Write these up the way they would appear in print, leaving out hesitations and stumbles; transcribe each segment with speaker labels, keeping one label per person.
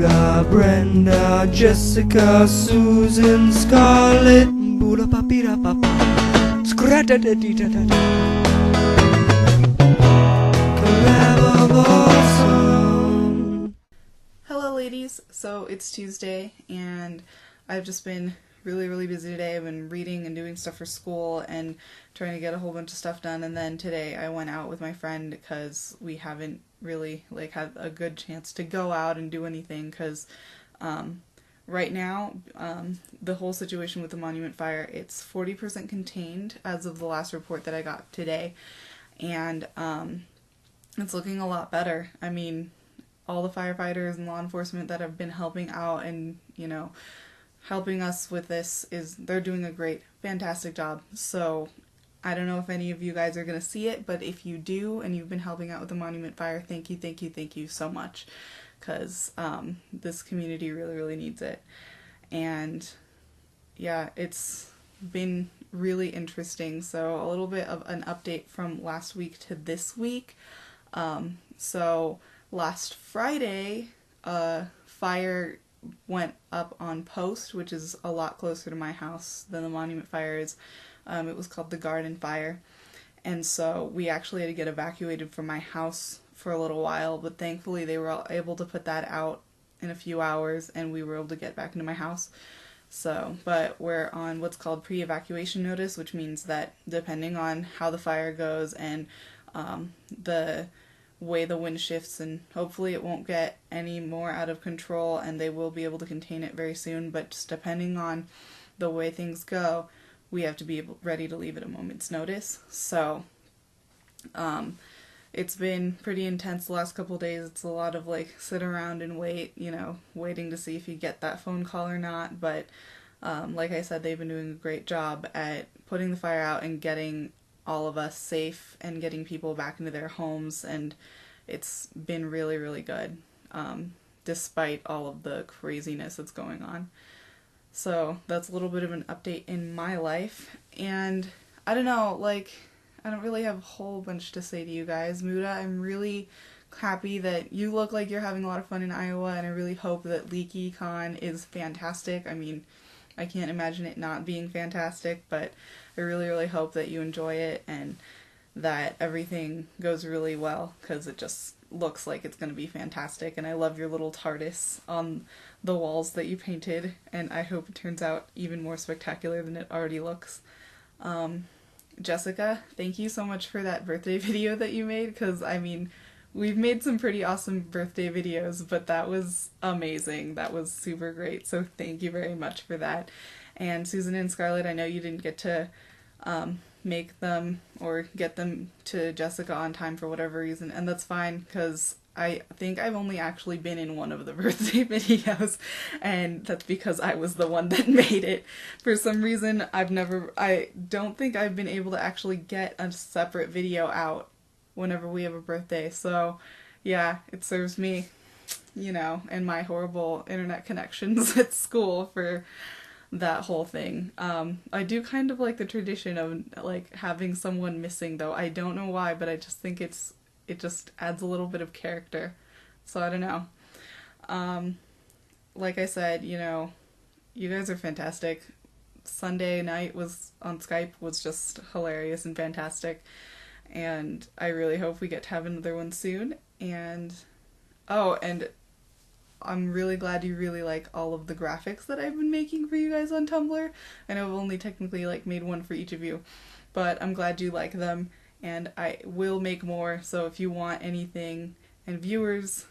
Speaker 1: Olga, Brenda, Jessica, Susan, Scarlett, Buda papira papa, scrata da di da da.
Speaker 2: Hello ladies, so it's Tuesday and I've just been really busy today. I've been reading and doing stuff for school and trying to get a whole bunch of stuff done, and then today I went out with my friend because we haven't really had a good chance to go out and do anything because right now the whole situation with the Monument Fire, it's 40% contained as of the last report that I got today, and it's looking a lot better. I mean, all the firefighters and law enforcement that have been helping out and, you know, helping us with this, they're doing a great, fantastic job. So I don't know if any of you guys are going to see it, but if you do and you've been helping out with the Monument Fire, thank you so much, because this community really needs it. And yeah, it's been really interesting. So a little bit of an update from last week to this week. So last Friday, fire went up on Post, which is a lot closer to my house than the Monument Fire is. It was called the Garden Fire, and so we actually had to get evacuated from my house for a little while, but thankfully they were able to put that out in a few hours and we were able to get back into my house. So, but we're on what's called pre-evacuation notice, which means that depending on how the fire goes and the way the wind shifts, and hopefully it won't get any more out of control and they will be able to contain it very soon, but just depending on the way things go, we have to be ready to leave at a moment's notice. So it's been pretty intense the last couple of days. It's a lot of sit around and wait, you know, waiting to see if you get that phone call or not, but like I said, they've been doing a great job at putting the fire out and getting all of us safe and getting people back into their homes, and it's been really good, despite all of the craziness that's going on. So that's a little bit of an update in my life, and I don't know, I don't really have a whole bunch to say to you guys. Muda, I'm really happy that you look like you're having a lot of fun in Iowa, and I really hope that LeakyCon is fantastic. I mean, I can't imagine it not being fantastic, but I really hope that you enjoy it and that everything goes really well, because it just looks like it's going to be fantastic, and I love your little TARDIS on the walls that you painted, and I hope it turns out even more spectacular than it already looks. Jessica, thank you so much for that birthday video that you made, because I mean, we've made some pretty awesome birthday videos, but that was amazing. That was super great, so thank you very much for that. And Susan and Scarlett, I know you didn't get to make them or get them to Jessica on time for whatever reason, and that's fine, because I think I've only actually been in one of the birthday videos, and that's because I was the one that made it. For some reason, I don't think I've been able to actually get a separate video out whenever we have a birthday, so yeah, it serves me, you know, and my horrible internet connections at school for that whole thing. I do kind of like the tradition of having someone missing, though. I don't know why, but I just think it just adds a little bit of character. So I don't know. Like I said, you know, you guys are fantastic. Sunday night on Skype was just hilarious and fantastic, and I really hope we get to have another one soon. And oh, and I'm really glad you really like all of the graphics that I've been making for you guys on Tumblr. I know I've only technically made one for each of you, but I'm glad you like them, and I will make more. So if you want anything, and viewers,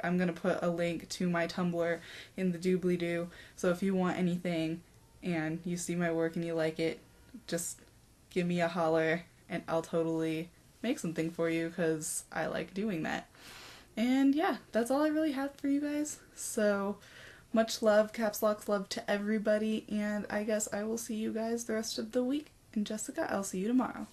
Speaker 2: I'm gonna put a link to my Tumblr in the doobly-doo, so if you want anything and you see my work and you like it, just give me a holler and I'll totally make something for you, because I like doing that. And yeah, that's all I really have for you guys. So much love, caps locks love to everybody, and I guess I will see you guys the rest of the week. And Jessica, I'll see you tomorrow.